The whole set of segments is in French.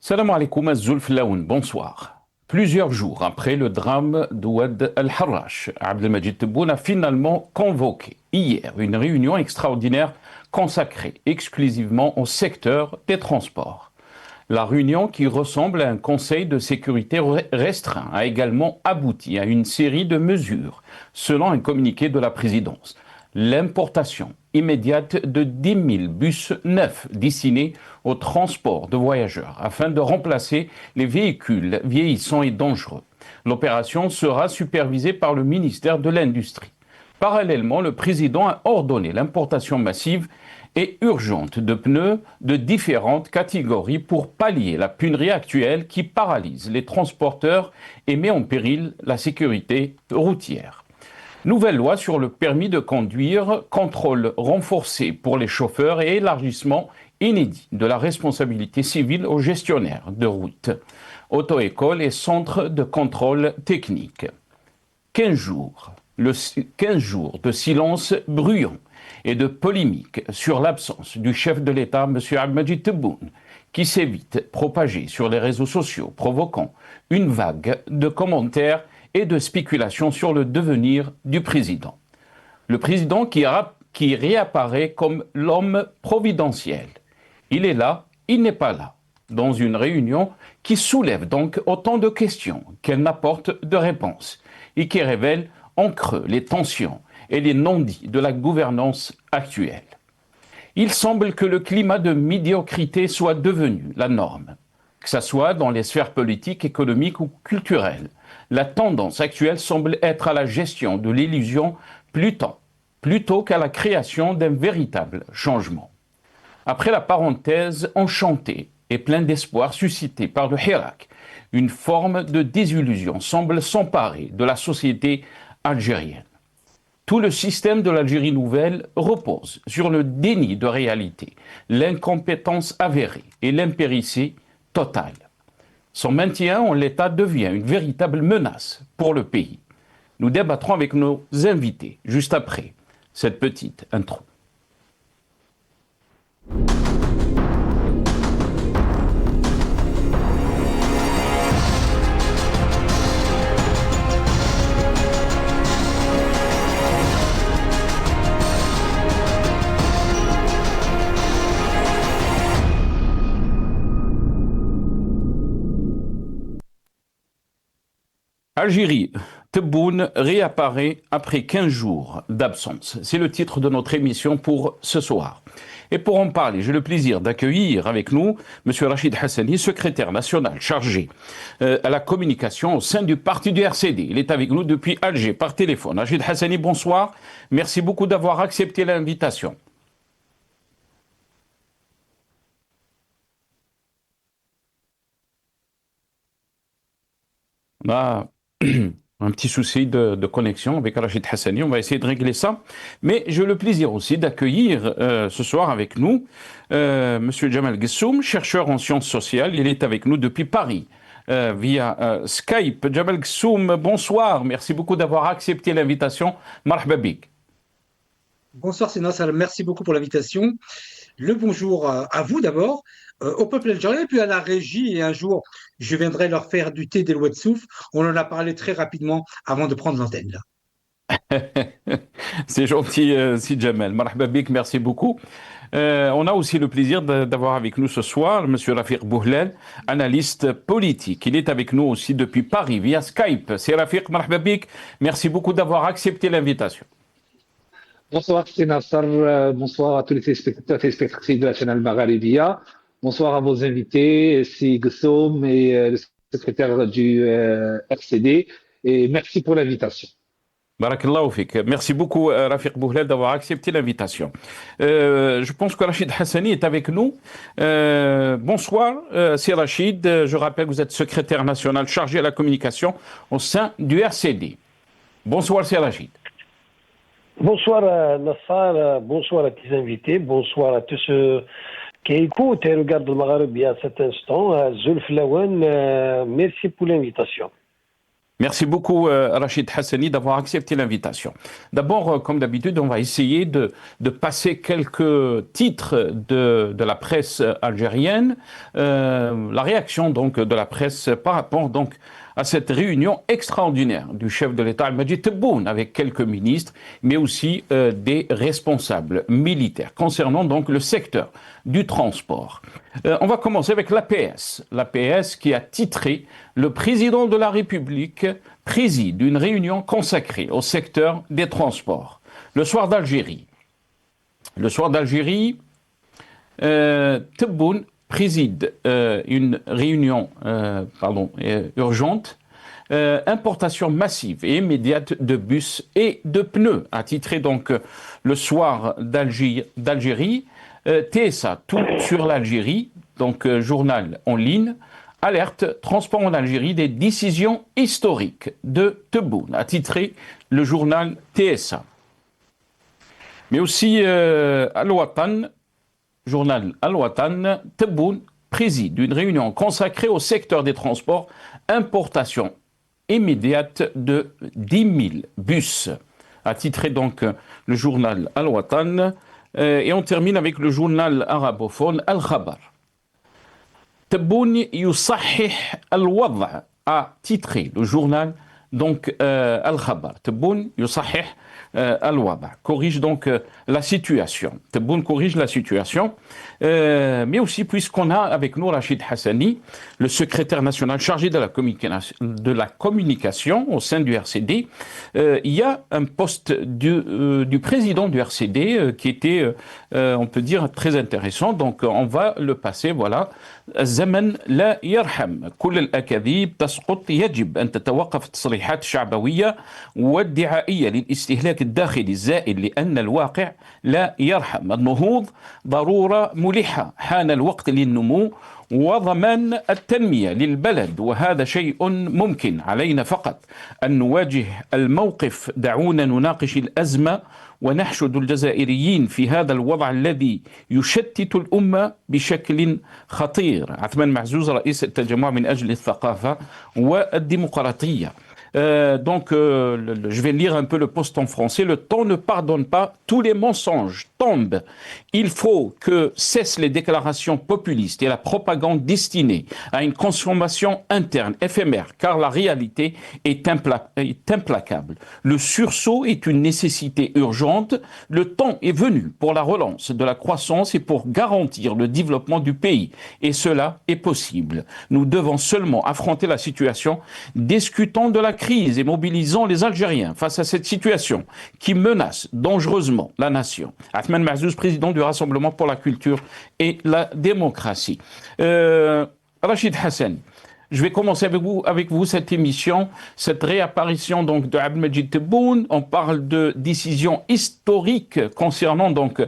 Salam alaikum Zulf Laoun, bonsoir. Plusieurs jours après le drame d'Ouad al-Harrach, Abdelmajid Tebboune a finalement convoqué hier une réunion extraordinaire consacrée exclusivement au secteur des transports. La réunion, qui ressemble à un conseil de sécurité restreint, a également abouti à une série de mesures, selon un communiqué de la présidence. L'importation immédiate de 10 000 bus neufs destinés au transport de voyageurs afin de remplacer les véhicules vieillissants et dangereux. L'opération sera supervisée par le ministère de l'Industrie. Parallèlement, le président a ordonné l'importation massive et urgente de pneus de différentes catégories pour pallier la pénurie actuelle qui paralyse les transporteurs et met en péril la sécurité routière. Nouvelle loi sur le permis de conduire, contrôle renforcé pour les chauffeurs et élargissement inédit de la responsabilité civile aux gestionnaires de route, auto-école et centres de contrôle technique. 15 jours, 15 jours de silence bruyant et de polémique sur l'absence du chef de l'État, M. Abdelmajid Tebboune, qui s'est vite propagé sur les réseaux sociaux, provoquant une vague de commentaires et de spéculations sur le devenir du président. Le président qui réapparaît comme l'homme providentiel. Il est là, il n'est pas là, dans une réunion qui soulève donc autant de questions qu'elle n'apporte de réponses et qui révèle en creux les tensions et les non-dits de la gouvernance actuelle. Il semble que le climat de médiocrité soit devenu la norme, que ce soit dans les sphères politiques, économiques ou culturelles. La tendance actuelle semble être à la gestion de l'illusion plutôt qu'à la création d'un véritable changement. Après la parenthèse enchantée et pleine d'espoir suscitée par le Hirak, une forme de désillusion semble s'emparer de la société algérienne. Tout le système de l'Algérie nouvelle repose sur le déni de réalité, l'incompétence avérée et l'impéritie totale. Son maintien en l'état devient une véritable menace pour le pays. Nous débattrons avec nos invités juste après cette petite intro. Algérie, Tebboune réapparaît après 15 jours d'absence. C'est le titre de notre émission pour ce soir. Et pour en parler, j'ai le plaisir d'accueillir avec nous M. Rachid Hassani, secrétaire national chargé à la communication au sein du parti du RCD. Il est avec nous depuis Alger par téléphone. Rachid Hassani, bonsoir. Merci beaucoup d'avoir accepté l'invitation. Ah. Un petit souci de connexion avec Rachid Hassani. On va essayer de régler ça. Mais j'ai le plaisir aussi d'accueillir ce soir avec nous M. Jamal Gessoum, chercheur en sciences sociales. Il est avec nous depuis Paris via Skype. Jamal Gessoum, bonsoir. Merci beaucoup d'avoir accepté l'invitation. Marhaba bik. Bonsoir Sénat, merci beaucoup pour l'invitation. Le bonjour à vous d'abord, au peuple algérien, et puis à la régie. Et un jour, je viendrai leur faire du thé des lois de souffle. On en a parlé très rapidement avant de prendre l'antenne là. C'est gentil, Si Jamal. Marhaba bik, merci beaucoup. On a aussi le plaisir d'avoir avec nous ce soir M. Rafiq Bouhlel, analyste politique. Il est avec nous aussi depuis Paris via Skype. C'est Rafiq, marhaba bik. Merci beaucoup d'avoir accepté l'invitation. Bonsoir, c'est Nassar. Bonsoir à tous les téléspectateurs et téléspectatrices de la chaîne Al-Magharibia. Bonsoir à vos invités, c'est Gussoum et le secrétaire du RCD. Et merci pour l'invitation. Barakallahu fik. Merci beaucoup, Rafiq Bouhlel, d'avoir accepté l'invitation. Je pense que Rachid Hassani est avec nous. Bonsoir, c'est Rachid. Je rappelle que vous êtes secrétaire national chargé à la communication au sein du RCD. Bonsoir, c'est Rachid. Bonsoir Nassar, bonsoir à tes invités, bonsoir à tous ceux qui écoutent et regardent le Maghreb à cet instant. Zulf Laouen, merci pour l'invitation. Merci beaucoup, Rachid Hassani, d'avoir accepté l'invitation. D'abord, comme d'habitude, on va essayer de passer quelques titres de la presse algérienne, la réaction donc de la presse par rapport donc à cette réunion extraordinaire du chef de l'État, Majid Tebboune, avec quelques ministres, mais aussi des responsables militaires, concernant donc le secteur du transport. On va commencer avec l'APS. L'APS qui a titré « Le président de la République préside une réunion consacrée au secteur des transports ». Le soir d'Algérie. Le soir d'Algérie, Tebboune préside une réunion urgente, importation massive et immédiate de bus et de pneus, a titré donc le soir d'Algérie. TSA, tout sur l'Algérie, donc journal en ligne, alerte transport en Algérie des décisions historiques de Tebboune, a titré le journal TSA. Mais aussi Al-Watan, journal Al-Watan, Tebboune préside une réunion consacrée au secteur des transports, importation immédiate de 10 000 bus, a titré donc le journal Al-Watan. Et on termine avec le journal arabophone Al-Khabar. Tebboune yusahih al-wad'a, a titré le journal donc Al-Khabar. Tebboune yusahih al-wad'a, corrige donc la situation. Tebboune corrige la situation, mais aussi puisqu'on a avec nous Rachid Hassani, le secrétaire national chargé de la communication au sein du RCD. Il y a un poste du président du RCD qui était, on peut dire, très intéressant. Donc on va le passer, voilà. الزمن لا يرحم كل الأكاذيب تسقط يجب أن تتوقف التصريحات الشعبوية والدعائية للاستهلاك الداخلي الزائد لأن الواقع لا يرحم النهوض ضرورة ملحة حان الوقت للنمو وضمان التنمية للبلد وهذا شيء ممكن علينا فقط أن نواجه الموقف دعونا نناقش الأزمة ونحشد الجزائريين في هذا الوضع الذي يشتت الأمة بشكل خطير. عثمان معزوز رئيس التجمع من أجل الثقافة والديمقراطية. Je vais lire un peu le post en français. Le temps ne pardonne pas, tous les mensonges tombent. Il faut que cessent les déclarations populistes et la propagande destinée à une consommation interne éphémère, car la réalité est implacable. Le sursaut est une nécessité urgente. Le temps est venu pour la relance de la croissance et pour garantir le développement du pays. Et cela est possible. Nous devons seulement affronter la situation, discutant de la crise et mobilisant les Algériens face à cette situation qui menace dangereusement la nation. Athman Mahzouz, président du Rassemblement pour la culture et la démocratie. Rachid Hassan, je vais commencer avec vous cette émission, cette réapparition donc de Abdelmajid Tebboune. On parle de décisions historiques concernant donc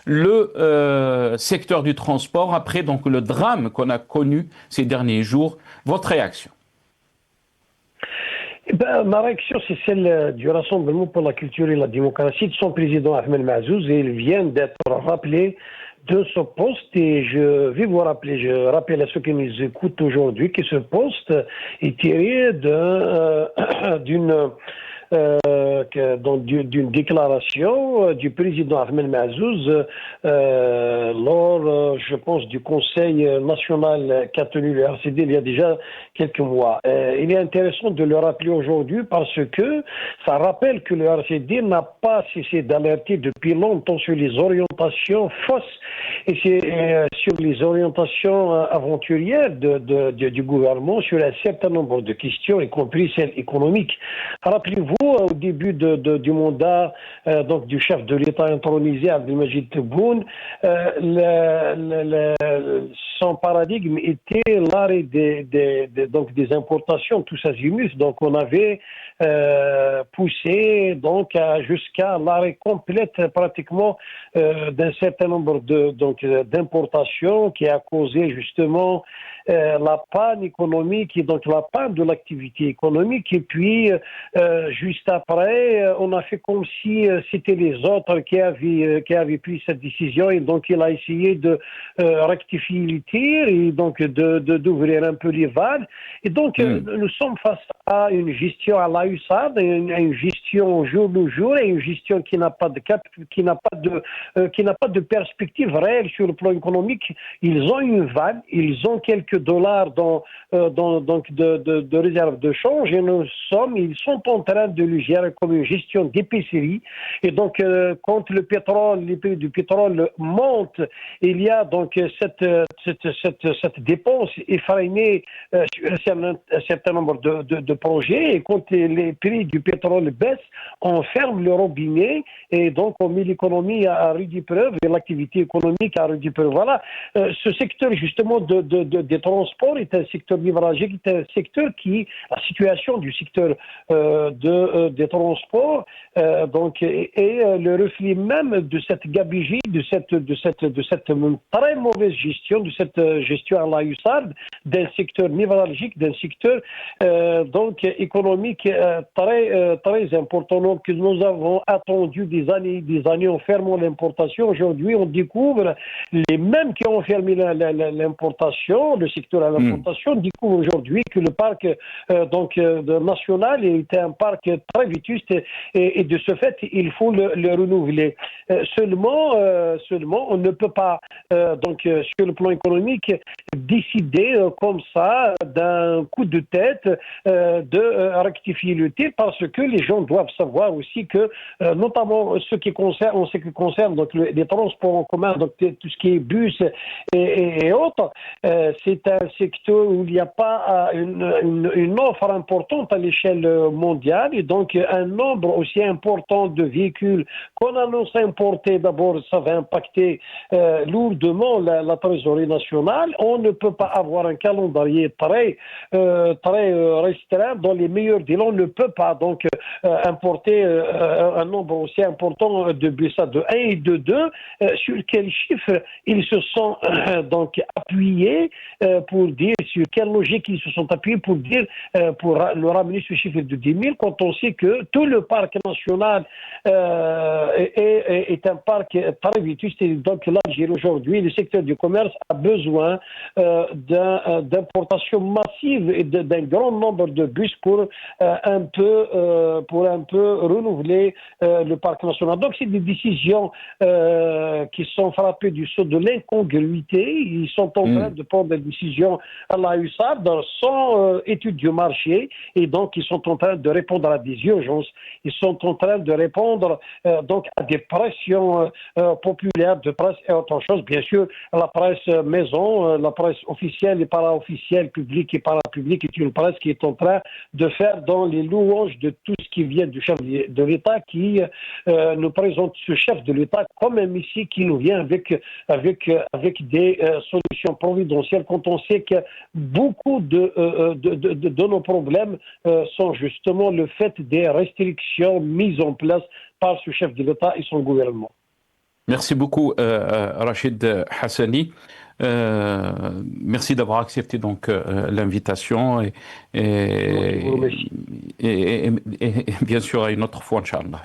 le secteur du transport après donc le drame qu'on a connu ces derniers jours. Votre réaction? Ma réaction, c'est celle du Rassemblement pour la culture et la démocratie de son président Ahmed Mazouz, et il vient d'être rappelé de ce poste, et je vais vous rappeler, je rappelle à ceux qui nous écoutent aujourd'hui que ce poste est tiré d'une déclaration du président Ahmed Mazouz lors, je pense, du Conseil national qu'a tenu le RCD il y a déjà quelques mois. Il est intéressant de le rappeler aujourd'hui parce que ça rappelle que le RCD n'a pas cessé d'alerter depuis longtemps sur les orientations fausses et sur les orientations aventurières du gouvernement sur un certain nombre de questions, y compris celles économiques. Rappelez-vous, au début du mandat donc du chef de l'État intronisé, Abdelmajid Tebboune, son paradigme était l'arrêt donc des importations, tous azimuts. Donc on avait poussé donc jusqu'à l'arrêt complète pratiquement d'un certain nombre d'importations qui a causé justement la panne économique et donc la panne de l'activité économique. Et puis, juste après, on a fait comme si c'était les autres qui avaient pris cette décision. Et donc, il a essayé de rectifier le tir et donc d'ouvrir un peu les vannes. Et donc, nous sommes face à une gestion à la USAID, une gestion au jour le jour et une gestion qui n'a pas de cap, qui n'a pas de perspective réelle sur le plan économique. Ils ont une vanne, ils ont quelques dollars donc de réserve de change et ils sont en train de le gérer comme une gestion d'épicerie. Et donc, quand le prix du pétrole monte, il y a donc cette dépense effrénée sur un certain nombre de projets. Et quand les prix du pétrole baissent, on ferme le robinet et donc on met l'économie à rude épreuve et l'activité économique à rude épreuve. Voilà. Ce secteur justement des transports est un secteur névralgique, est un secteur la situation du secteur des transports donc est le reflet même de cette gabegie, de cette très mauvaise gestion, de cette gestion à la USAID, d'un secteur névralgique, d'un secteur donc économique très important. Donc nous avons attendu des années en fermant l'importation. Aujourd'hui, on découvre les mêmes qui ont fermé l'importation, le secteur à l'importation, découvrent aujourd'hui que le parc national était un parc très vétuste et de ce fait, il faut le renouveler. Seulement, on ne peut pas, sur le plan économique, décider comme ça, d'un coup de tête, de rectifier le tir, parce que les gens doivent savoir aussi que, notamment en ce qui concerne donc les transports en commun, donc tout ce qui est bus et autres, c'est un secteur où il n'y a pas une offre importante à l'échelle mondiale et donc un nombre aussi important de véhicules qu'on annonce importer. D'abord, ça va impacter lourdement la trésorerie nationale. On ne peut pas avoir un calendrier très restreint. Dans les meilleurs délais, on ne peut pas donc importer un nombre aussi important de bus de 1 et de 2. Sur quel chiffre ils se sont donc appuyés pour dire, sur quelle logique ils se sont appuyés pour dire, pour le ramener ce chiffre de 10 000, quand on sait que tout le parc national est un parc très vétuste. Et donc l'Algérie aujourd'hui, le secteur du commerce a besoin d'importation massive et d'un grand nombre de bus pour un peu renouveler le parc national. Donc c'est des décisions qui sont frappées du sceau de l'incongruité. Ils sont en train de prendre des décisions à la USAID sans étude du marché et donc ils sont en train de répondre à des urgences. Ils sont en train de répondre donc à des pressions populaires de presse et autre chose. Bien sûr, la presse maison, la presse officielle et para-officielle, publique et parapublique est une presse qui est en train de faire dans les louanges de tout ce qui vient du chef de l'État, qui nous présente ce chef de l'État comme un messie qui nous vient avec des solutions providentielles, quand on sait que beaucoup de nos problèmes sont justement le fait des restrictions mises en place par ce chef de l'État et son gouvernement. Merci beaucoup, Rachid Hassani. Merci d'avoir accepté donc l'invitation et bien sûr à une autre fois, Inch'Allah.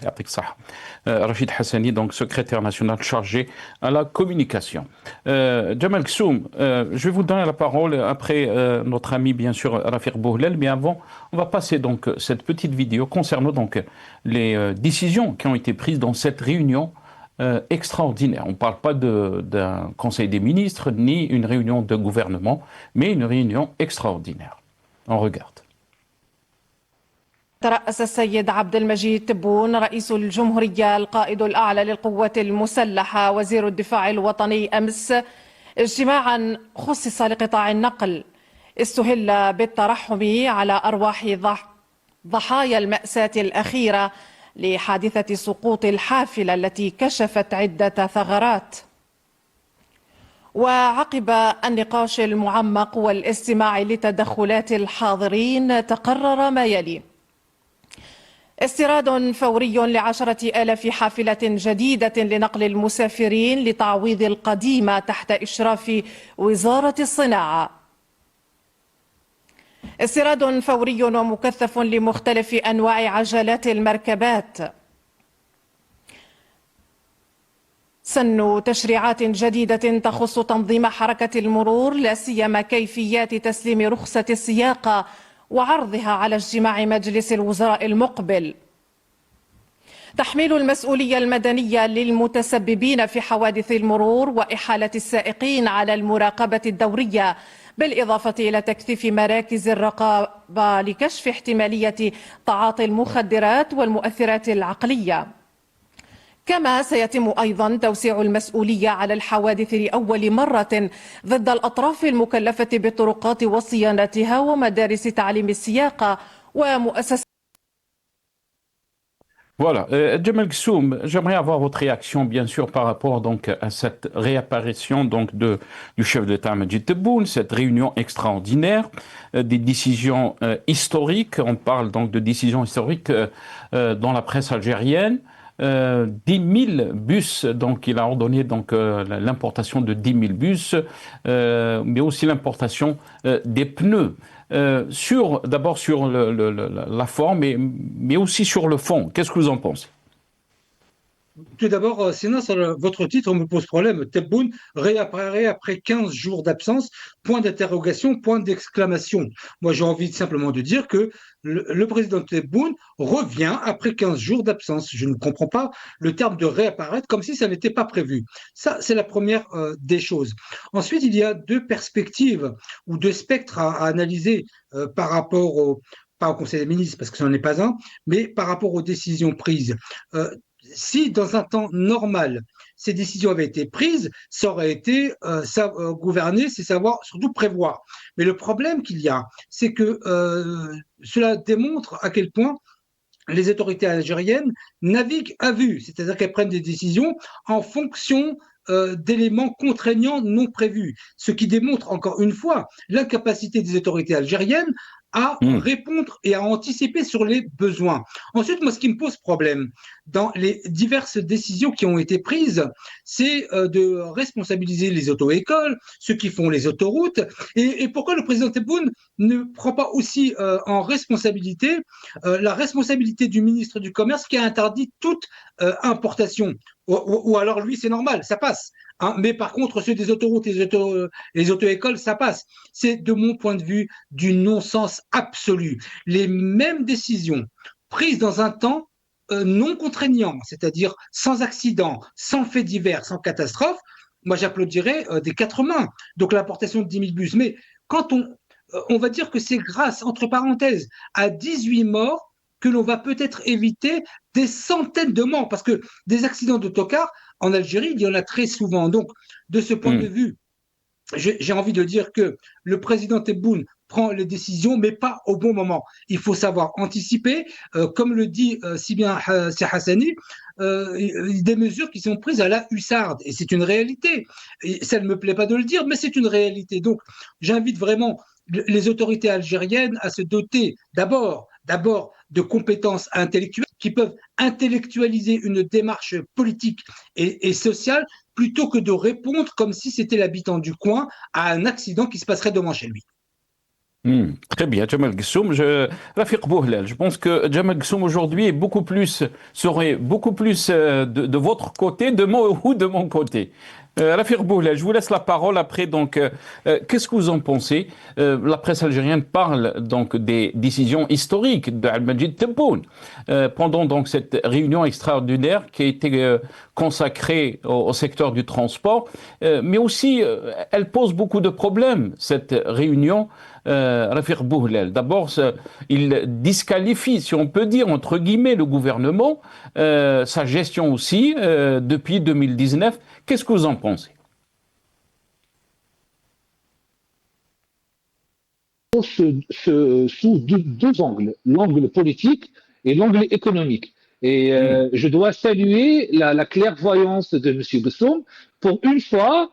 Rachid Hassani, donc secrétaire national chargé à la communication. Jamal Ksoum, je vais vous donner la parole après notre ami bien sûr Rafiq Bouhlel, mais avant on va passer donc cette petite vidéo concernant donc les décisions qui ont été prises dans cette réunion extraordinaire. On ne parle pas d'un conseil des ministres ni une réunion de gouvernement, mais une réunion extraordinaire. On regarde. ترأس السيد عبد المجيد تبون رئيس الجمهورية القائد الأعلى للقوات المسلحة وزير الدفاع الوطني أمس اجتماعا خصص لقطاع النقل استهل بالترحم على أرواح ضحايا المأساة الأخيرة لحادثة سقوط الحافلة التي كشفت عدة ثغرات. وعقب النقاش المعمق والاستماع لتدخلات الحاضرين تقرر ما يلي: استيراد فوري ل10,000 حافلة جديدة لنقل المسافرين لتعويض القديمة تحت إشراف وزارة الصناعة. استيراد فوري ومكثف لمختلف أنواع عجلات المركبات. سن تشريعات جديدة تخص تنظيم حركة المرور، لا سيما كيفيات تسليم رخصة السياقة وعرضها على اجتماع مجلس الوزراء المقبل. تحميل المسؤولية المدنية للمتسببين في حوادث المرور وإحالة السائقين على المراقبة الدورية، بالإضافة إلى تكثيف مراكز الرقابة لكشف احتمالية تعاطي المخدرات والمؤثرات العقلية. كما سيتم أيضا توسيع المسؤولية على الحوادث لأول مرة ضد الأطراف المكلفة بالطرقات وصيانتها ومدارس تعليم السياقة ومؤسسات. Voilà, Jamal Ghessoum, j'aimerais avoir votre réaction bien sûr par rapport donc à cette réapparition donc du chef d'État Majid Tebboune, cette réunion extraordinaire, des décisions historiques. On parle donc de décisions historiques dans la presse algérienne. 10 000 bus, donc il a ordonné donc l'importation de 10 000 bus, mais aussi l'importation des pneus. D'abord sur la forme, mais aussi sur le fond. Qu'est-ce que vous en pensez? Tout d'abord, Sénat, votre titre me pose problème. Tebboune réapparaît après 15 jours d'absence, point d'interrogation, point d'exclamation. Moi, j'ai envie simplement de dire que le président Tebboune revient après 15 jours d'absence. Je ne comprends pas le terme de réapparaître comme si ça n'était pas prévu. Ça, c'est la première des choses. Ensuite, il y a deux perspectives ou deux spectres à analyser par rapport pas au Conseil des ministres, parce que ce n'en est pas un, mais par rapport aux décisions prises. Si dans un temps normal, ces décisions avaient été prises, ça aurait été gouverner, c'est savoir surtout prévoir. Mais le problème qu'il y a, c'est que cela démontre à quel point les autorités algériennes naviguent à vue, c'est-à-dire qu'elles prennent des décisions en fonction d'éléments contraignants non prévus, ce qui démontre encore une fois l'incapacité des autorités algériennes à répondre et à anticiper sur les besoins. Ensuite, moi, ce qui me pose problème dans les diverses décisions qui ont été prises, c'est de responsabiliser les auto-écoles, ceux qui font les autoroutes, et pourquoi le président Tebboune ne prend pas aussi en responsabilité la responsabilité du ministre du Commerce qui a interdit toute importation. Ou alors lui, c'est normal, ça passe. Hein, mais par contre, ceux des autoroutes et les auto-écoles, ça passe. C'est, de mon point de vue, du non-sens absolu. Les mêmes décisions prises dans un temps non contraignant, c'est-à-dire sans accident, sans fait divers, sans catastrophe, moi j'applaudirais des quatre mains. Donc l'importation de 10 000 bus. Mais quand on va dire que c'est grâce, entre parenthèses, à 18 morts que l'on va peut-être éviter des centaines de morts, parce que des accidents d'autocar, en Algérie, il y en a très souvent. Donc, de ce point de vue, j'ai envie de dire que le président Tebboune prend les décisions, mais pas au bon moment. Il faut savoir anticiper, comme le dit si bien Hassani, des mesures qui sont prises à la hussarde. Et c'est une réalité. Et ça ne me plaît pas de le dire, mais c'est une réalité. Donc, j'invite vraiment les autorités algériennes à se doter d'abord de compétences intellectuelles qui peuvent intellectualiser une démarche politique et sociale plutôt que de répondre comme si c'était l'habitant du coin à un accident qui se passerait devant chez lui. Très bien, Jamal Ghessoum. Rafiq Bouhlel, je pense que Jamal Ghessoum aujourd'hui serait beaucoup plus de votre côté, de mon côté. Rafiq Bouhlel, je vous laisse la parole après. Donc, qu'est-ce que vous en pensez? La presse algérienne parle donc des décisions historiques d'Al-Majid Tebboune pendant donc cette réunion extraordinaire qui a été consacrée au secteur du transport, mais aussi elle pose beaucoup de problèmes, cette réunion. Rafiq Bouhlel, d'abord, il disqualifie, si on peut dire, entre guillemets, le gouvernement, sa gestion aussi, depuis 2019. Qu'est-ce que vous en pensez? Sous deux angles, l'angle politique et l'angle économique. Et je dois saluer la clairvoyance de M. Ghessoum. Pour une fois,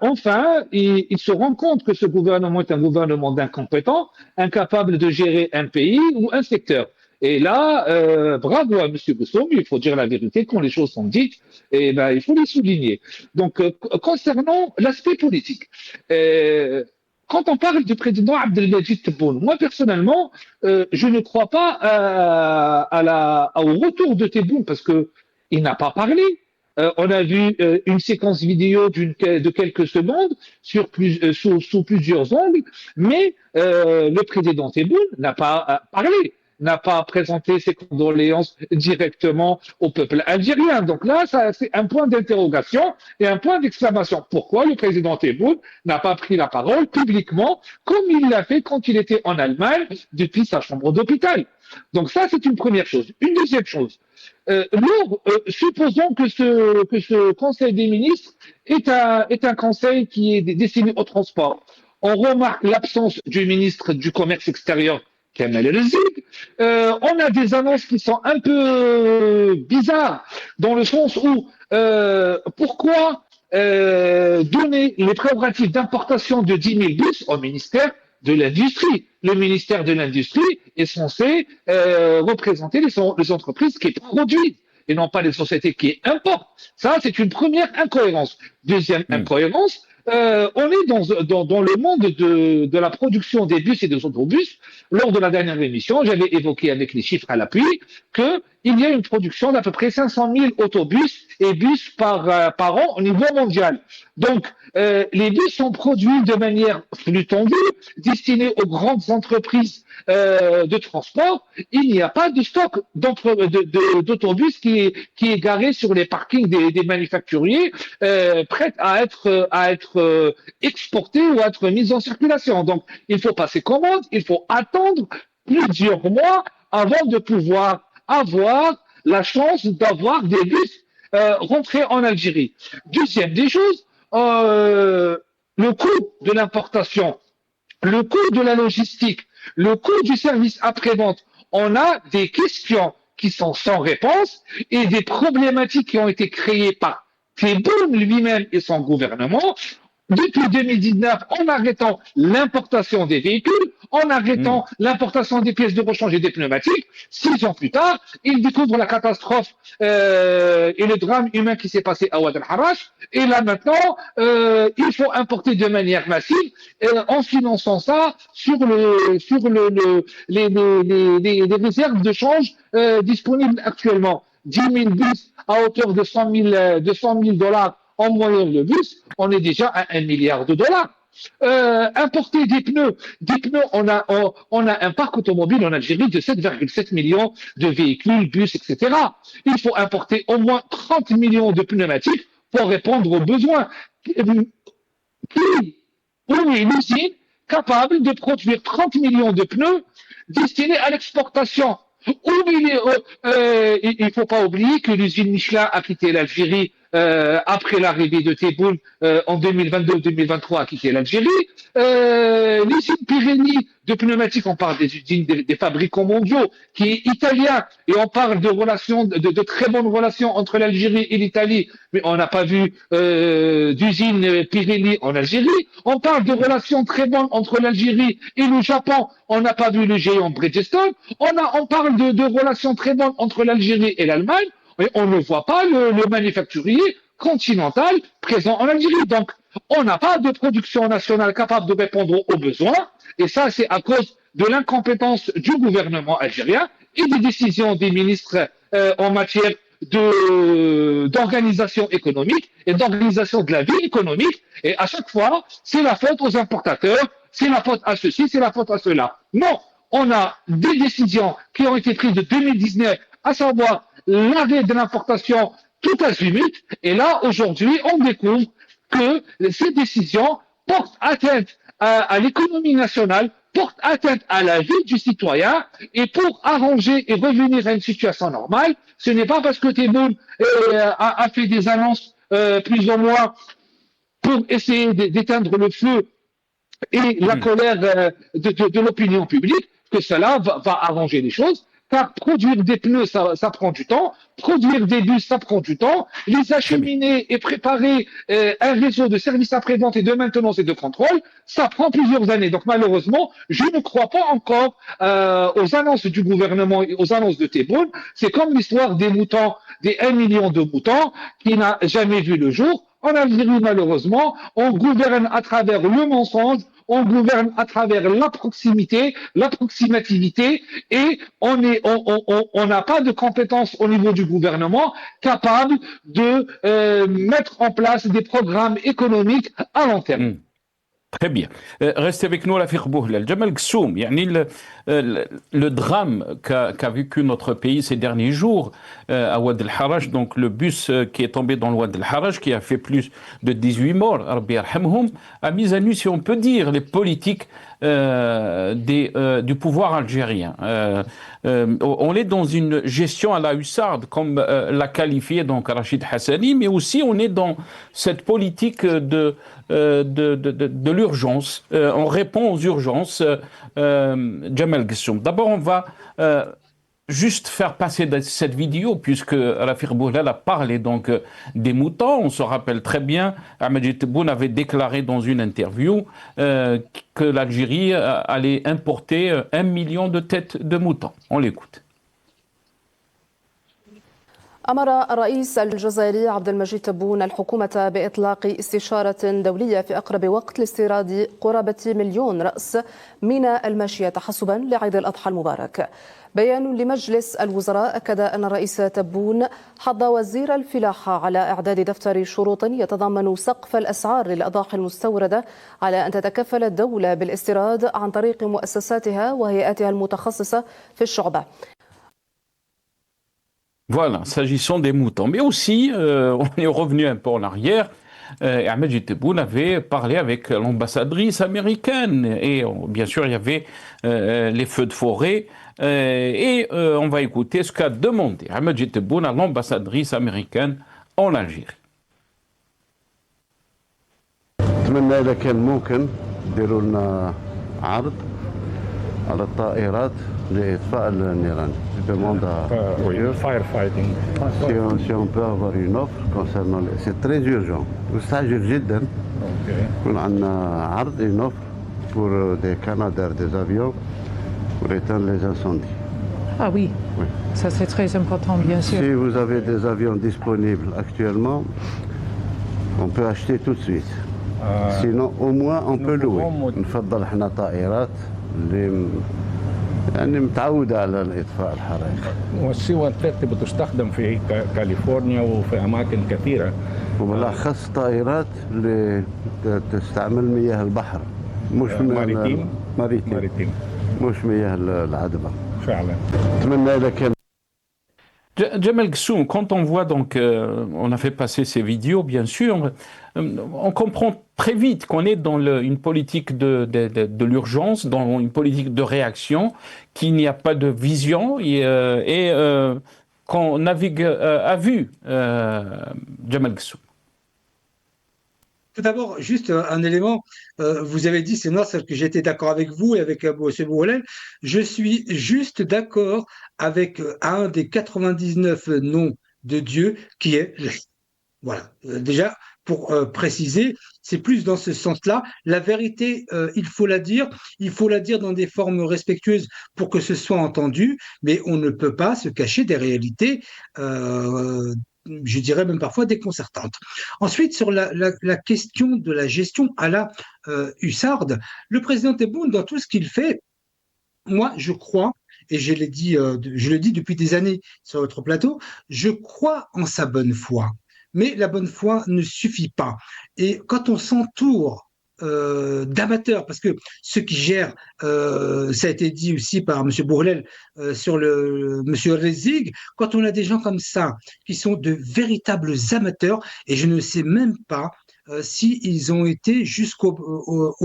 enfin, il se rend compte que ce gouvernement est un gouvernement d'incompétents, incapable de gérer un pays ou un secteur. Et là, bravo à M. Ghessoum, il faut dire la vérité, quand les choses sont dites, il faut les souligner. Donc, concernant l'aspect politique, quand on parle du président Abdelmajid Tebboune, moi personnellement, je ne crois pas au retour de Tebboune parce que il n'a pas parlé. On a vu une séquence vidéo de quelques secondes sous plusieurs angles, mais le président Tebboune n'a pas parlé, n'a pas présenté ses condoléances directement au peuple algérien. Donc là, ça, c'est un point d'interrogation et un point d'exclamation. Pourquoi le président Tebboune n'a pas pris la parole publiquement comme il l'a fait quand il était en Allemagne depuis sa chambre d'hôpital? Donc ça, c'est une première chose. Une deuxième chose, supposons que ce Conseil des ministres est un conseil qui est destiné au transport. On remarque l'absence du ministre du Commerce extérieur, Kamel El-Zid. On a des annonces qui sont un peu bizarres, dans le sens où pourquoi donner les prérogatives d'importation de 10 000 bus au ministère de l'Industrie? Le ministère de l'Industrie est censé représenter les entreprises qui produisent et non pas les sociétés qui importent. Ça, c'est une première incohérence. Deuxième incohérence, on est dans le monde de la production des bus et des autobus. Lors de la dernière émission, j'avais évoqué avec les chiffres à l'appui qu'il y a une production d'à peu près 500 000 autobus et bus par an au niveau mondial. Donc, les bus sont produits de manière plus tendue, destinés aux grandes entreprises de transport. Il n'y a pas de stock d'autobus qui est garé sur les parkings des manufacturiers, prêts à être exportés ou à être mis en circulation. Donc, il faut passer commande, il faut attendre plusieurs mois avant de pouvoir avoir la chance d'avoir des bus rentrés en Algérie. Deuxième des choses, le coût de l'importation, le coût de la logistique, le coût du service après-vente. On a des questions qui sont sans réponse et des problématiques qui ont été créées par Tebboune lui-même et son gouvernement depuis 2019 en arrêtant l'importation des véhicules, en arrêtant l'importation des pièces de rechange et des pneumatiques. 6 ans plus tard, ils découvrent la catastrophe et le drame humain qui s'est passé à Ouad el-Harrach. Et là maintenant, il faut importer de manière massive en finançant ça sur les réserves de change disponibles actuellement. 10 000 bus à hauteur de 100 000 dollars en moyenne le bus, on est déjà à 1 milliard de dollars. Importer des pneus, on a un parc automobile en Algérie de 7,7 millions de véhicules, bus, etc. Il faut importer au moins 30 millions de pneumatiques pour répondre aux besoins. On est une usine capable de produire 30 millions de pneus destinés à l'exportation. Il ne faut pas oublier que l'usine Michelin a quitté l'Algérie après l'arrivée de Tebboune en 2022-2023 a quitté l'Algérie. L'usine Pirelli de pneumatiques, on parle des usines des fabricants mondiaux, qui est italien, et on parle de relations, de très bonnes relations entre l'Algérie et l'Italie, mais on n'a pas vu d'usine Pirelli en Algérie. On parle de relations très bonnes entre l'Algérie et le Japon, on n'a pas vu le géant Bridgestone. On parle de relations très bonnes entre l'Algérie et l'Allemagne, mais on ne voit pas le manufacturier continental présent en Algérie. Donc, on n'a pas de production nationale capable de répondre aux besoins, et ça, c'est à cause de l'incompétence du gouvernement algérien et des décisions des ministres en matière d'organisation économique et d'organisation de la vie économique. Et à chaque fois, c'est la faute aux importateurs, c'est la faute à ceci, c'est la faute à cela. Non, on a des décisions qui ont été prises de 2019, à savoir l'arrêt de l'importation tout azimut. Et là, aujourd'hui, on découvre que ces décisions portent atteinte à l'économie nationale, portent atteinte à la vie du citoyen. Et pour arranger et revenir à une situation normale, ce n'est pas parce que Tebboune a fait des annonces plus ou moins pour essayer d'éteindre le feu et la colère de l'opinion publique que cela va arranger les choses. Car produire des pneus, ça prend du temps. Produire des bus, ça prend du temps. Les acheminer et préparer un réseau de services après-vente et de maintenance et de contrôle, ça prend plusieurs années. Donc malheureusement, je ne crois pas encore aux annonces du gouvernement et aux annonces de Tebboune. C'est comme l'histoire des moutons, des 1 million de moutons qui n'a jamais vu le jour. En Algérie, malheureusement, on gouverne à travers le mensonge, on gouverne à travers la proximité, la proximativité, et on n'a pas de compétences au niveau du gouvernement capable de mettre en place des programmes économiques à long terme. Très bien. Restez avec nous, Rafik Bouhlal. Jamal Gssoum, le drame qu'a vécu notre pays ces derniers jours à Ouad el-Harrach, donc le bus qui est tombé dans le Ouad el-Harrach, qui a fait plus de 18 morts, Rabbi yarhamhum, a mis à nu, si on peut dire, les politiques du pouvoir algérien. On est dans une gestion à la hussarde, comme l'a qualifié donc Rachid Hassani, mais aussi on est dans cette politique de l'urgence. On répond aux urgences. Jamal Gssoum. D'abord, on va juste faire passer cette vidéo, puisque Rafik Bouhlal a parlé donc des moutons. On se rappelle très bien, Ahmed Tebboune avait déclaré dans une interview que l'Algérie allait importer 1 million de têtes de moutons. On l'écoute. أمر الرئيس الجزائري عبد المجيد تبون الحكومة بإطلاق استشارة دولية في أقرب وقت لاستيراد قرابة 1,000,000 رأس من الماشية تحسبا لعيد الأضحى المبارك. بيان لمجلس الوزراء أكد أن الرئيس تبون حض وزير الفلاحة على إعداد دفتر شروط يتضمن سقف الأسعار للأضاحي المستوردة على أن تتكفل الدولة بالاستيراد عن طريق مؤسساتها وهيئاتها المتخصصة في الشعبة. Voilà, s'agissant des moutons. Mais aussi, on est revenu un peu en arrière. Ahmed Tebboune avait parlé avec l'ambassadrice américaine. Et bien sûr, il y avait les feux de forêt. Et on va écouter ce qu'a demandé Ahmed Tebboune à l'ambassadrice américaine en Algérie. أتمنى إذا كان ممكن ديروا لنا عرض على الطائرات لإطفاء النيران. Firefighting. Si on peut avoir une offre concernant c'est très urgent. مستعجل جدا. يكون عندنا عرض une offre pour des canadairs, des avions pour éteindre les incendies. Ah oui, Oui. Ça c'est très important bien sûr. Si vous avez des avions disponibles actuellement, on peut acheter tout de suite. Sinon au moins on peut louer. نفضل احنا طائرات اللي يعني متعودة على الإطفاء الحرائق. والسوى التي بتستخدم في كاليفورنيا وفي أماكن كثيرة. وبالأخص طائرات اللي تستعمل مياه البحر مش ماريتيم مش مياه العذبة. فعلا. أتمنى إذا كان Jamal Gssoum, quand on voit donc, on a fait passer ces vidéos, bien sûr, on comprend très vite qu'on est dans une politique de l'urgence, dans une politique de réaction, qu'il n'y a pas de vision et qu'on navigue à vue. Jamal Gssoum. Tout d'abord, juste un élément, vous avez dit, c'est moi, que j'étais d'accord avec vous et avec M. Bouhlal. Je suis juste d'accord avec un des 99 noms de Dieu qui est... Voilà, déjà, pour préciser, c'est plus dans ce sens-là. La vérité, il faut la dire dans des formes respectueuses pour que ce soit entendu, mais on ne peut pas se cacher des réalités je dirais même parfois déconcertante. Ensuite, sur la question de la gestion à la hussarde, le président Tebboune, dans tout ce qu'il fait, moi, je crois, et je le dis depuis des années sur votre plateau, je crois en sa bonne foi. Mais la bonne foi ne suffit pas. Et quand on s'entoure d'amateurs, parce que ceux qui gèrent, ça a été dit aussi par M. Bouhlal sur M. Rezig, quand on a des gens comme ça, qui sont de véritables amateurs, et je ne sais même pas s'ils ont été jusqu'au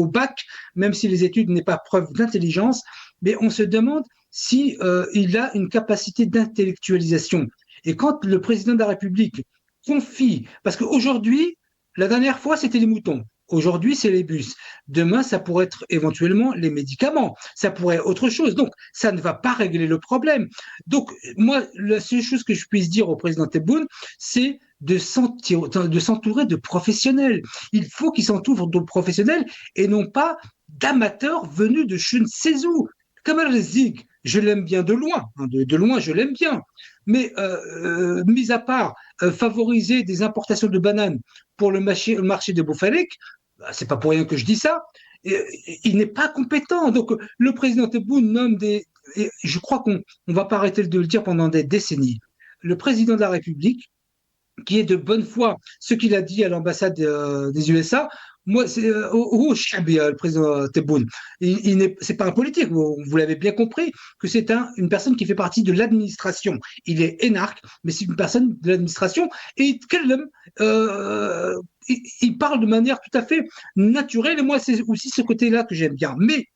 bac, même si les études n'est pas preuve d'intelligence, mais on se demande si il a une capacité d'intellectualisation. Et quand le président de la République confie, parce qu'aujourd'hui, la dernière fois, c'était les moutons. Aujourd'hui, c'est les bus. Demain, ça pourrait être éventuellement les médicaments. Ça pourrait être autre chose. Donc, ça ne va pas régler le problème. Donc, moi, la seule chose que je puisse dire au président Tebboune, c'est de s'entourer de professionnels. Il faut qu'il s'entoure de professionnels et non pas d'amateurs venus de je ne sais où. Kamal Rezig, je l'aime bien de loin. De loin, je l'aime bien. Mais, mis à part favoriser des importations de bananes pour le marché de Bouffalek, c'est pas pour rien que je dis ça. il n'est pas compétent. Donc, le président Tebboune nomme des. Et je crois qu'on ne va pas arrêter de le dire pendant des décennies. Le président de la République, qui est de bonne foi, ce qu'il a dit à l'ambassade des USA, moi, c'est le président Tebboune. C'est pas un politique, vous l'avez bien compris, que c'est une personne qui fait partie de l'administration. Il est énarque, mais c'est une personne de l'administration. Et il parle de manière tout à fait naturelle. Et moi, c'est aussi ce côté-là que j'aime bien. Mais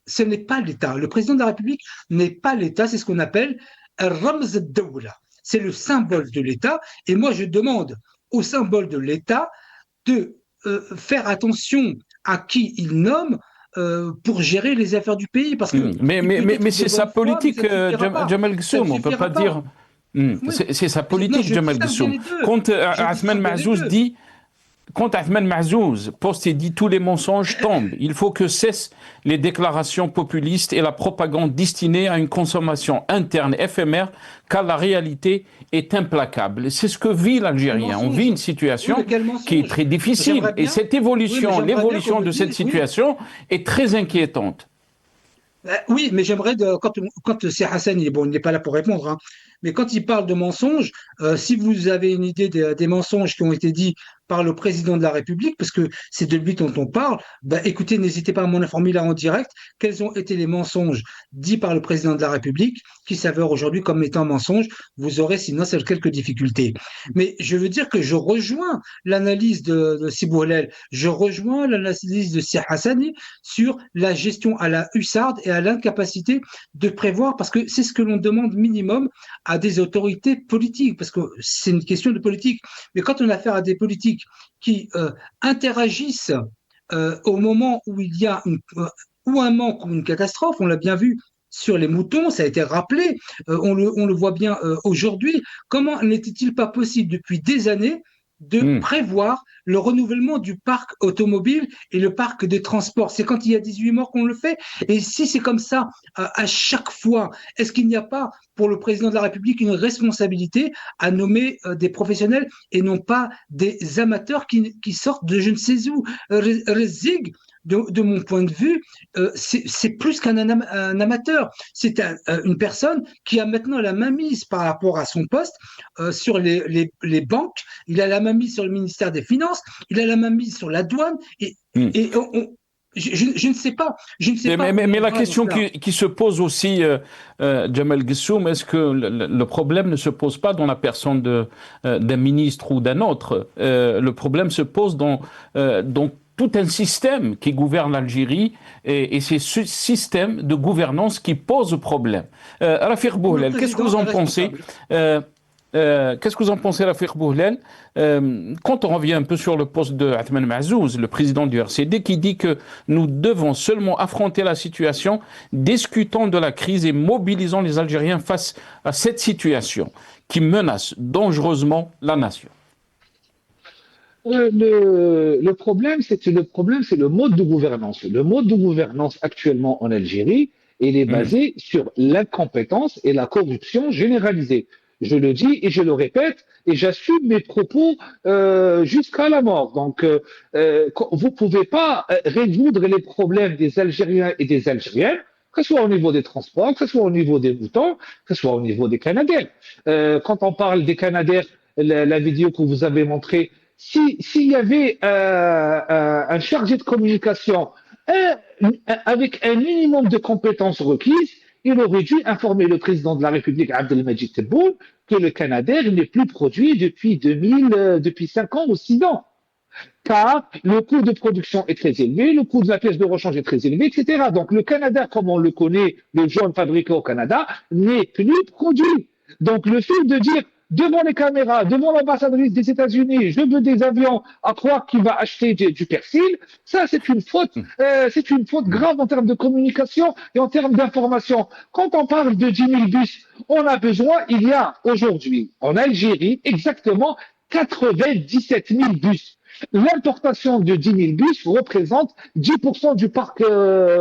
ce n'est pas l'État. Le président de la République n'est pas l'État. C'est ce qu'on appelle un Ramz Dawla. C'est le symbole de l'État. Et moi, je demande au symbole de l'État de faire attention à qui il nomme pour gérer les affaires du pays. Parce que mais c'est sa politique, Jamal Ghassoum, on ne peut pas dire. C'est sa politique, Jamal Ghassoum. Quand Athman Mahzouz dit. Quand Athman Mahzouz poste et dit tous les mensonges tombent, il faut que cessent les déclarations populistes et la propagande destinée à une consommation interne éphémère, car la réalité est implacable. C'est ce que vit l'Algérien. On vit une situation qui est très difficile. Et cette évolution, l'évolution de cette situation est très inquiétante. Oui, mais j'aimerais, quand c'est Hassan, il n'est pas là pour répondre, hein, mais quand il parle de mensonges, si vous avez une idée des mensonges qui ont été dits par le président de la République, parce que c'est de lui dont on parle, écoutez, n'hésitez pas à m'en informer là en direct, quels ont été les mensonges dits par le président de la République qui s'avèrent aujourd'hui comme étant mensonges. Vous aurez sinon quelques difficultés. Mais je veux dire que je rejoins l'analyse de Sibou Hellel, je rejoins l'analyse de Sir Hassani sur la gestion à la hussarde et à l'incapacité de prévoir, parce que c'est ce que l'on demande minimum à des autorités politiques, parce que c'est une question de politique. Mais quand on a affaire à des politiques qui interagissent au moment où il y a ou un manque ou une catastrophe, on l'a bien vu sur les moutons, ça a été rappelé, on le voit bien aujourd'hui, comment n'était-il pas possible depuis des années de prévoir le renouvellement du parc automobile et le parc des transports? C'est quand il y a 18 morts qu'on le fait. Et si c'est comme ça à chaque fois, est-ce qu'il n'y a pas pour le président de la République une responsabilité à nommer des professionnels et non pas des amateurs qui sortent de je ne sais où? Rezig, de mon point de vue, c'est plus qu'un amateur. C'est une personne qui a maintenant la mainmise par rapport à son poste sur les banques. Il a la mainmise sur le ministère des Finances. Il a la mainmise sur la douane. Je ne sais pas. Mais la question qui se pose aussi, Jamal Ghassoum, est-ce que le problème ne se pose pas dans la personne d'un ministre ou d'un autre? Le problème se pose dans tout un système qui gouverne l'Algérie et c'est ce système de gouvernance qui pose problème. Rafiq Bouhlel, qu'est-ce que vous en pensez? Qu'est-ce que vous en pensez, Rafiq Bouhlel, quand on revient un peu sur le poste de Athman Mahzouz, le président du RCD, qui dit que nous devons seulement affronter la situation, discutant de la crise et mobilisant les Algériens face à cette situation qui menace dangereusement la nation? Le problème, c'est le mode de gouvernance. Le mode de gouvernance actuellement en Algérie, il est basé sur l'incompétence et la corruption généralisée. Je le dis et je le répète et j'assume mes propos jusqu'à la mort. Donc, vous pouvez pas résoudre les problèmes des Algériens et des Algériennes, que ce soit au niveau des transports, que ce soit au niveau des moutons, que ce soit au niveau des Canadaires. Quand on parle des Canadaires, la vidéo que vous avez montrée, s'il y avait un chargé de communication avec un minimum de compétences requises, il aurait dû informer le président de la République, Abdelmajid Tebboune, que le Canadair n'est plus produit depuis 5 ans ou 6 ans. Car le coût de production est très élevé, le coût de la pièce de rechange est très élevé, etc. Donc le Canadair, comme on le connaît, le jaune fabriqué au Canada, n'est plus produit. Donc le fait de dire devant les caméras, devant l'ambassadrice des États-Unis, je veux des avions, à croire qu'il va acheter du persil, ça c'est une faute grave en termes de communication et en termes d'information. Quand on parle de 10 000 bus, il y a aujourd'hui en Algérie exactement 97 000 bus. L'importation de 10 000 bus représente 10% du parc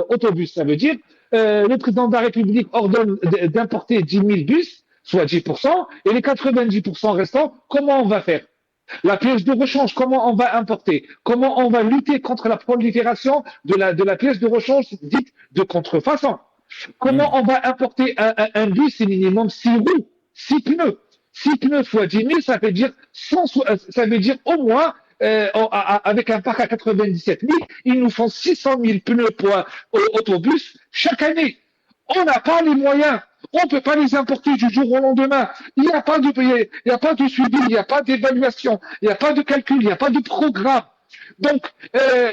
autobus. Ça veut dire le président de la République ordonne d'importer 10 000 bus, soit 10%, et les 90% restants, comment on va faire? La pièce de rechange, comment on va importer? Comment on va lutter contre la prolifération de la pièce de rechange dite de contrefaçon? Comment on va importer un bus, c'est minimum 6 roues, 6 pneus? 6 pneus fois 10 000, ça veut dire, ça veut dire au moins, avec un parc à 97 000, ils nous font 600 000 pneus pour autobus chaque année. On n'a pas les moyens. On ne peut pas les importer du jour au lendemain. Il n'y a pas de suivi, il n'y a pas d'évaluation, il n'y a pas de calcul, il n'y a pas de programme. Donc,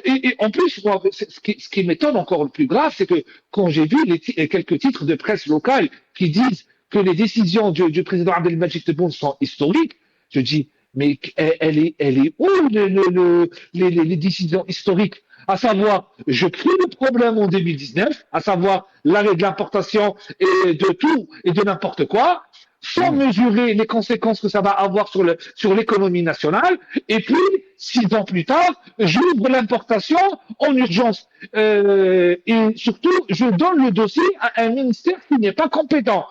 et en plus, moi, ce qui m'étonne encore le plus grave, c'est que quand j'ai vu quelques titres de presse locale qui disent que les décisions du président Abdelmadjid Tebboune sont historiques, je dis, mais elle est où les décisions historiques? À savoir, je crée le problème en 2019, à savoir l'arrêt de l'importation et de tout et de n'importe quoi, sans mesurer les conséquences que ça va avoir sur l'économie nationale. Et puis, 6 ans plus tard, j'ouvre l'importation en urgence. Et surtout, je donne le dossier à un ministère qui n'est pas compétent.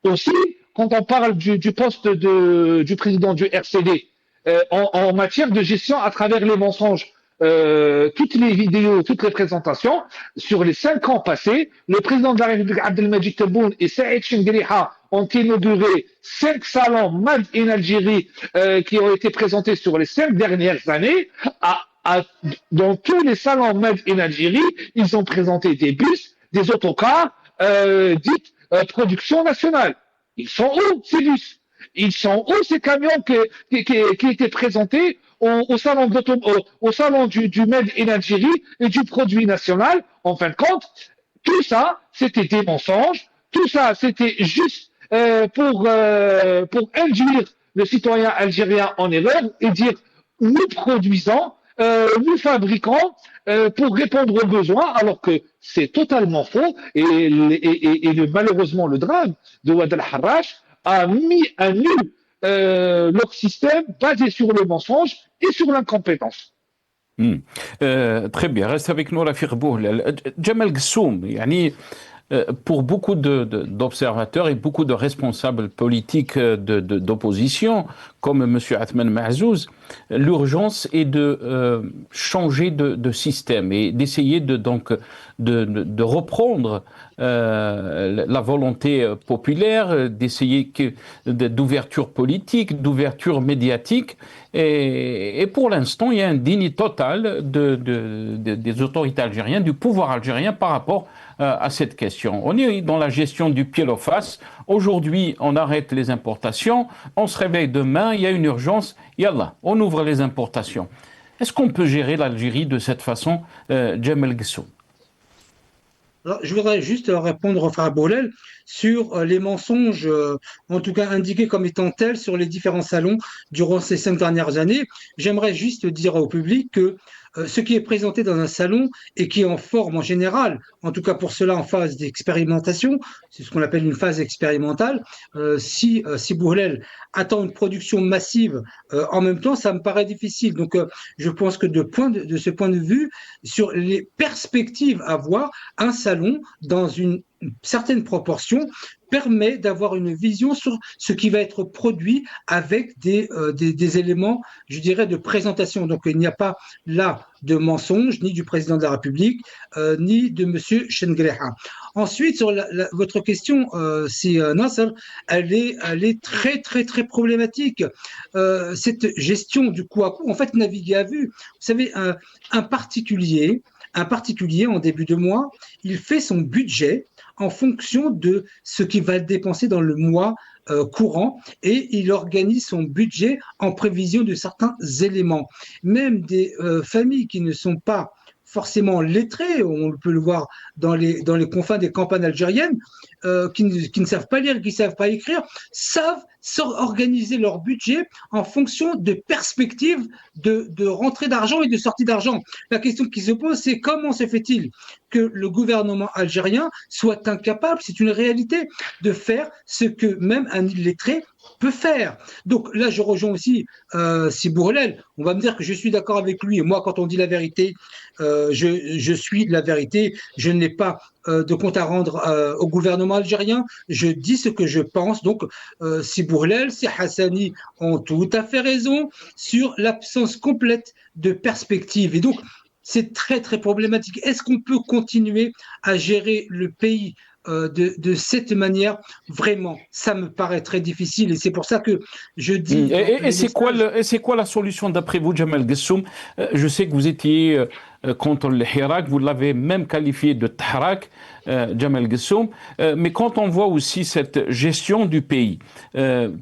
Aussi, quand on parle du poste du président du RCD, en matière de gestion à travers les mensonges, toutes les vidéos, toutes les présentations, sur les 5 ans passés, le président de la République Abdelmadjid Tebboune et Saïd Chengriha ont inauguré 5 salons Made in Algérie qui ont été présentés sur les 5 dernières années. Dans tous les salons Made in Algérie, ils ont présenté des bus, des autocars dites production nationale. Ils sont où ces bus? Ils sont où ces camions qui étaient présentés au salon du Made in Algérie et du produit national? En fin de compte, tout ça, c'était des mensonges. Tout ça, c'était juste pour induire le citoyen algérien en erreur et dire nous produisons, nous fabriquons pour répondre aux besoins, alors que c'est totalement faux. Et malheureusement, le drame de Ouad el-Harrach a mis à nu leur système basé sur le mensonge et sur l'incompétence. Très bien, reste avec nous Rafiq Bouhlal. Djemal Ghessoum, pour beaucoup d'observateurs et beaucoup de responsables politiques d'opposition, comme M. Athman Mahzouz, l'urgence est de changer de système et d'essayer de reprendre la volonté populaire, d'essayer d'ouverture politique, d'ouverture médiatique. Et pour l'instant, il y a un déni total des autorités algériennes, du pouvoir algérien par rapport à cette question. On est dans la gestion du pied au face. Aujourd'hui, on arrête les importations. On se réveille demain, il y a une urgence. Yallah, on ouvre les importations. Est-ce qu'on peut gérer l'Algérie de cette façon, Djemal Ghessoum? Alors, je voudrais juste répondre au frère Bouhlal sur les mensonges, en tout cas indiqués comme étant tels sur les différents salons durant ces 5 dernières années. J'aimerais juste dire au public que ce qui est présenté dans un salon et qui est en forme en général, en tout cas pour cela en phase d'expérimentation, c'est ce qu'on appelle une phase expérimentale. Si Bouhlal attend une production massive en même temps, ça me paraît difficile. Donc je pense que de ce point de vue, sur les perspectives à voir, un salon dans une certaine proportion permet d'avoir une vision sur ce qui va être produit avec des éléments, je dirais, de présentation. Donc, il n'y a pas là de mensonge, ni du président de la République, ni de M. Chengriha. Ensuite, sur votre question, si Nasser, elle est très, très, très problématique. Cette gestion du coup à coup, en fait, naviguer à vue. Vous savez, un particulier, en début de mois, il fait son budget en fonction de ce qu'il va dépenser dans le mois courant et il organise son budget en prévision de certains éléments. Même des familles qui ne sont pas forcément lettrées, on peut le voir dans les confins des campagnes algériennes, qui ne savent pas lire, qui ne savent pas écrire, savent organiser leur budget en fonction de perspectives de rentrée d'argent et de sortie d'argent. La question qui se pose, c'est comment se fait-il que le gouvernement algérien soit incapable, c'est une réalité, de faire ce que même un illettré peut faire. Donc là, je rejoins aussi Sibou Hellel. On va me dire que je suis d'accord avec lui. Et moi, quand on dit la vérité, je suis la vérité. Je n'ai pas de compte à rendre au gouvernement algérien. Je dis ce que je pense. Donc, Sibou Hellel, si Hassani ont tout à fait raison sur l'absence complète de perspective. Et donc, c'est très, très problématique. Est-ce qu'on peut continuer à gérer le pays de cette manière? Vraiment, ça me paraît très difficile et c'est pour ça que je dis... Et c'est quoi la solution d'après vous, Jamal Gessoum? Je sais que vous étiez contre le Hirak, vous l'avez même qualifié de Tahrak, Jamal Gessoum, mais quand on voit aussi cette gestion du pays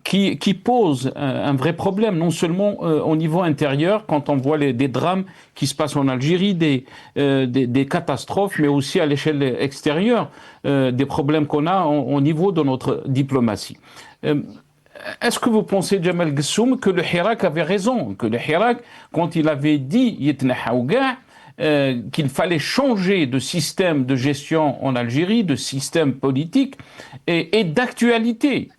qui pose un vrai problème, non seulement au niveau intérieur, quand on voit des drames qui se passent en Algérie, des catastrophes, mais aussi à l'échelle extérieure, des problèmes qu'on a au niveau de notre diplomatie. Est-ce que vous pensez, Jamal Gessoum, que le Hirak avait raison, que le Hirak, quand il avait dit qu'il fallait changer de système de gestion en Algérie, de système politique et d'actualité?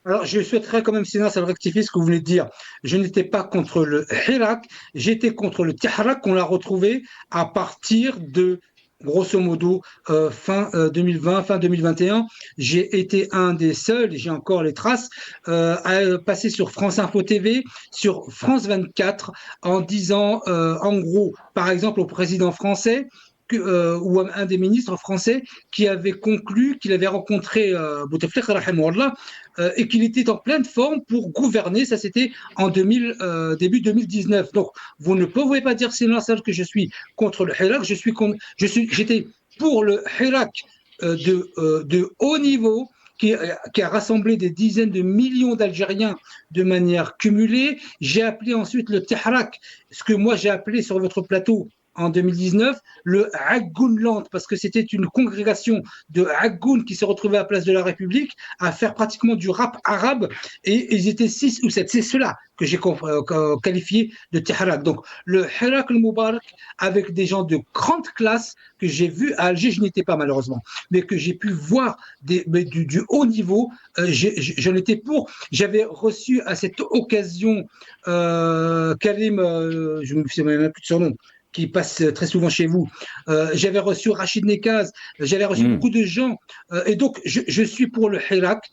Alors, je souhaiterais quand même, sinon ça rectifier ce que vous venez de dire. Je n'étais pas contre le Hirak, j'étais contre le Tahrak qu'on a retrouvé à partir de, grosso modo, fin 2020, fin 2021. J'ai été un des seuls, et j'ai encore les traces, à passer sur France Info TV, sur France 24, en disant, en gros, par exemple, au président français, ou un des ministres français qui avait conclu qu'il avait rencontré Bouteflika et qu'il était en pleine forme pour gouverner. Ça, c'était en début 2019. Donc, vous ne pouvez pas dire, c'est normal que je suis contre le Hirak. J'étais pour le Hirak de haut niveau qui a rassemblé des dizaines de millions d'Algériens de manière cumulée. J'ai appelé ensuite le Tahrak, ce que moi j'ai appelé sur votre plateau en 2019, le Aggounland, parce que c'était une congrégation de Aggoun qui se retrouvait à la place de la République à faire pratiquement du rap arabe, et ils étaient 6 ou 7. C'est cela que j'ai qualifié de Tahrak. Donc, le Hirak al-Moubarak, avec des gens de grande classe que j'ai vu à Alger, je n'y étais pas malheureusement, mais que j'ai pu voir du haut niveau, j'en étais pour. J'avais reçu à cette occasion Karim, je ne me souviens même plus de son nom, qui passe très souvent chez vous. J'avais reçu Rachid Nekaz, j'avais reçu beaucoup de gens. Et donc, je suis pour le Hirak,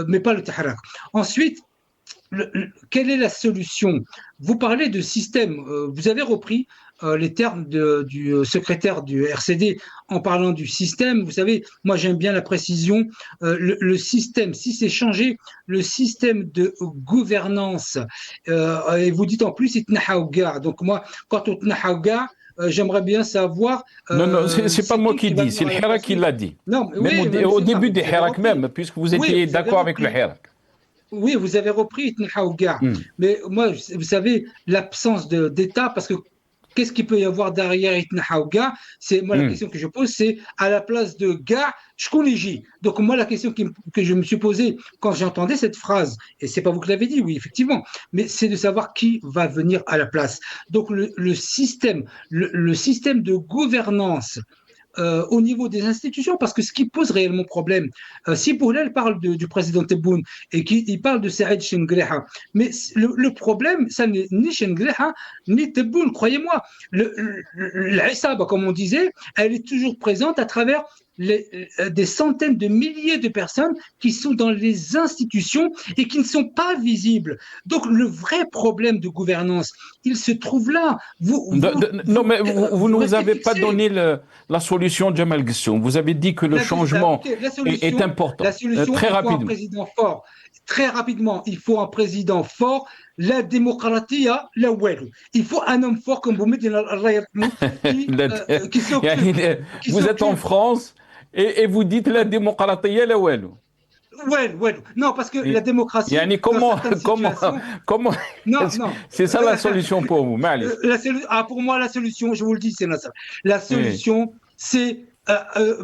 mais pas le Tahrak. Ensuite, quelle est la solution? Vous parlez de système. Vous avez repris les termes du secrétaire du RCD en parlant du système. Vous savez, moi j'aime bien la précision. Le système, si c'est changé, le système de gouvernance, et vous dites en plus, itnahaouga. Donc moi, quand on itnahaouga, j'aimerais bien savoir... non, c'est pas moi qui dis, c'est le Hirak qui l'a dit. Non, même oui, au début des Hirak même, puisque vous étiez d'accord avec le Hirak. Oui, vous avez repris Itnahaouga. Mais moi, vous savez, l'absence d'État, parce que qu'est-ce qu'il peut y avoir derrière Itnahaouga? C'est moi la question que je pose, c'est à la place de Ga, Shkouniji. Donc moi la question que je me suis posée quand j'entendais cette phrase, et c'est pas vous qui l'avez dit, oui effectivement, mais c'est de savoir qui va venir à la place. Donc le système de gouvernance au niveau des institutions, parce que ce qui pose réellement problème, si Boulel parle du président Tebboune et qu'il parle de Saïd Chengleha, mais le problème, ça n'est ni Chengleha ni Tebboune, croyez-moi. L'Aïsaba, comme on disait, elle est toujours présente à travers des centaines de milliers de personnes qui sont dans les institutions et qui ne sont pas visibles. Donc le vrai problème de gouvernance, il se trouve là. Vous ne nous avez pas donné la solution, Jamal Gessoum. Vous avez dit que le changement est important. La solution, très rapidement. Un président fort. Très rapidement, il faut un président fort. La démocratie, la ouel. Il faut un homme fort comme vous mettez dans qui s'occupe. Vous êtes en France et vous dites la démocratie, la ouel. Ouais. Non, parce que la démocratie. Comment non. C'est ça la solution pour vous, pour moi, la solution, je vous le dis, c'est ça. La solution, c'est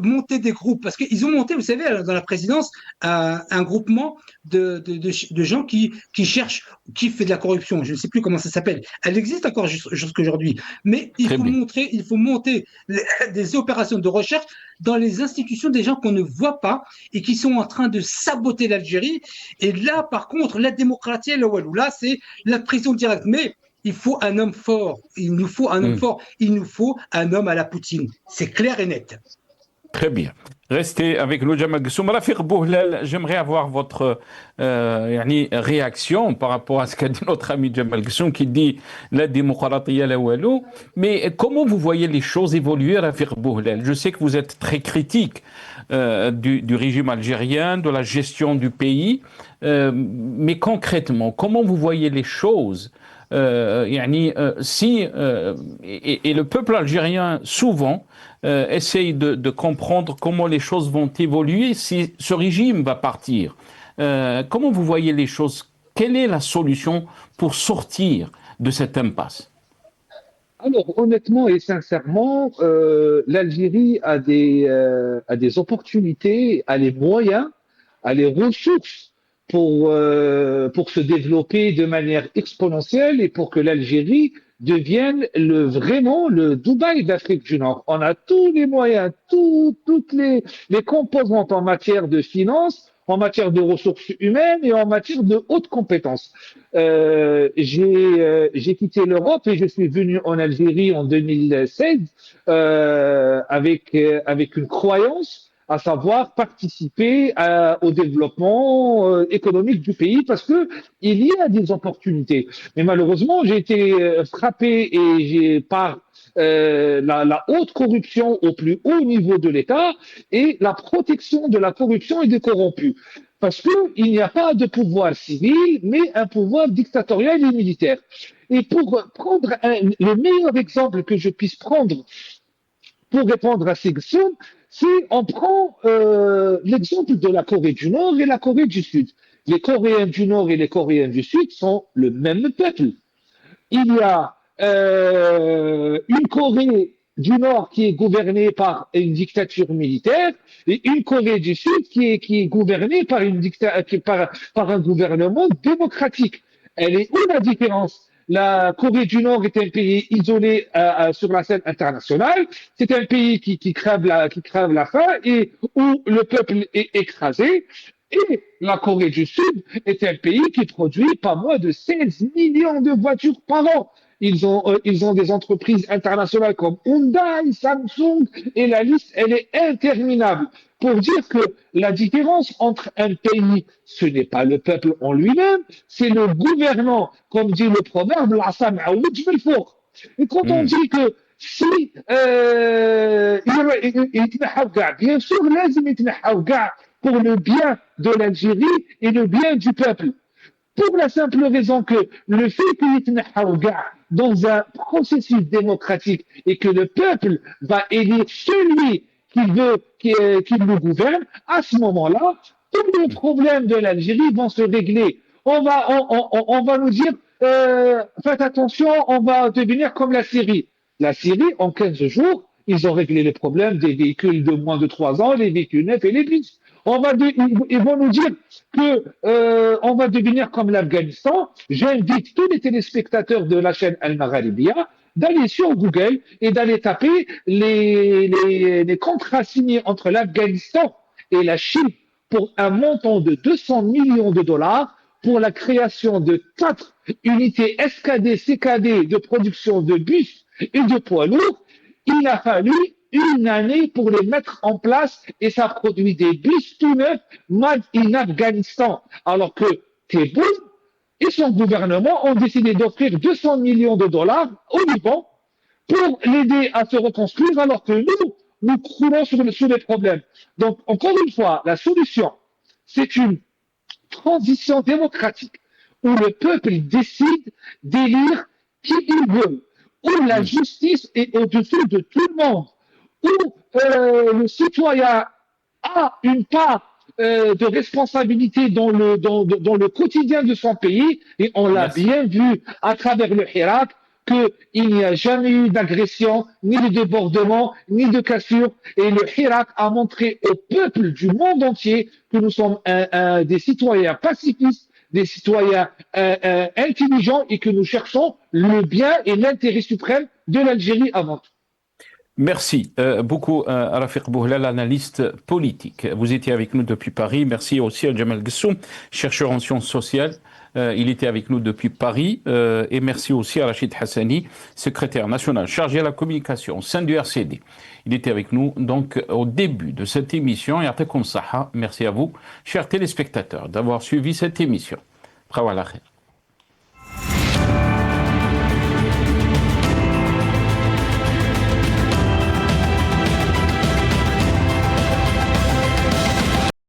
monter des groupes, parce qu'ils ont monté, vous savez, dans la présidence, un groupement de gens qui cherchent, qui fait de la corruption. Je ne sais plus comment ça s'appelle. Elle existe encore jusqu'aujourd'hui. Mais Très bien. il faut monter des opérations de recherche dans les institutions des gens qu'on ne voit pas et qui sont en train de saboter l'Algérie. Et là, par contre, la démocratie, là, c'est la prison directe. Mais il faut un homme fort. Il nous faut un homme fort. Il nous faut un homme à la Poutine. C'est clair et net. Très bien. Restez avec nous, Jamal Gussoum. Rafiq Bouhlal, j'aimerais avoir votre réaction par rapport à ce qu'a dit notre ami Jamal Gussoum qui dit la démocratie la walou. Mais comment vous voyez les choses évoluer, Rafiq Bouhlal? Je sais que vous êtes très critique du régime algérien, de la gestion du pays. Mais concrètement, comment vous voyez les choses? Et le peuple algérien souvent essaye de comprendre comment les choses vont évoluer si ce régime va partir. Comment vous voyez les choses? Quelle est la solution pour sortir de cette impasse? Alors, honnêtement et sincèrement, l'Algérie a des opportunités, a les moyens, a les ressources pour se développer de manière exponentielle et pour que l'Algérie devienne vraiment le Dubaï d'Afrique du Nord. On a tous les moyens, toutes les composantes en matière de finances, en matière de ressources humaines et en matière de hautes compétences. J'ai quitté l'Europe et je suis venu en Algérie en 2016 avec une croyance, à savoir participer au développement économique du pays parce que il y a des opportunités. Mais malheureusement, j'ai été frappé par la haute corruption au plus haut niveau de l'État et la protection de la corruption et des corrompus. Parce qu'il n'y a pas de pouvoir civil, mais un pouvoir dictatorial et militaire. Et pour prendre le meilleur exemple que je puisse prendre pour répondre à ces questions, c'est on prend l'exemple de la Corée du Nord et la Corée du Sud. Les Coréens du Nord et les Coréens du Sud sont le même peuple. Il y a une Corée du Nord qui est gouvernée par une dictature militaire et une Corée du Sud qui est gouvernée par un gouvernement démocratique. Elle est où la différence? La Corée du Nord est un pays isolé sur la scène internationale. C'est un pays qui crève la faim et où le peuple est écrasé. Et la Corée du Sud est un pays qui produit pas moins de 16 millions de voitures par an. Ils ont des entreprises internationales comme Hyundai, Samsung, et la liste, elle est interminable. Pour dire que la différence entre un pays, ce n'est pas le peuple en lui-même, c'est le gouvernant, comme dit le proverbe, l'asam aoud bil four. Et quand on dit que si bien sûr, pour le bien de l'Algérie et le bien du peuple. Pour la simple raison que le fait qu'il y ait dans un processus démocratique et que le peuple va élire celui qu'il veut qu'il le gouverne, à ce moment-là, tous les problèmes de l'Algérie vont se régler. On va nous dire, faites attention, on va devenir comme la Syrie. La Syrie, en 15 jours, ils ont réglé les problèmes des véhicules de moins de 3 ans, les véhicules neufs et les bus. Ils vont nous dire que on va devenir comme l'Afghanistan. J'invite tous les téléspectateurs de la chaîne Al-Magharibia d'aller sur Google et d'aller taper les contrats signés entre l'Afghanistan et la Chine pour un montant de 200 millions de dollars pour la création de 4 unités SKD, CKD de production de bus et de poids lourds. Il a fallu une année pour les mettre en place et ça produit des bus tout neufs made in Afghanistan. Alors que Tebboune et son gouvernement ont décidé d'offrir 200 millions de dollars au Liban pour l'aider à se reconstruire alors que nous croulons sous les problèmes. Donc, encore une fois, la solution, c'est une transition démocratique où le peuple décide d'élire qui il veut, où la justice est au-dessus de tout le monde, où le citoyen a une part de responsabilité dans le quotidien de son pays, et on l'a bien vu à travers le Hirak, qu'il n'y a jamais eu d'agression, ni de débordement, ni de cassure. Et le Hirak a montré au peuple du monde entier que nous sommes des citoyens pacifistes, des citoyens intelligents et que nous cherchons le bien et l'intérêt suprême de l'Algérie avant tout. Merci beaucoup Rafiq Bouhlal, analyste politique. Vous étiez avec nous depuis Paris. Merci aussi à Jamal Gessoum, chercheur en sciences sociales. Il était avec nous depuis Paris. Et merci aussi à Rachid Hassani, secrétaire national chargé de la communication au sein du RCD. Il était avec nous donc au début de cette émission. Merci à vous, chers téléspectateurs, d'avoir suivi cette émission. Bravo à la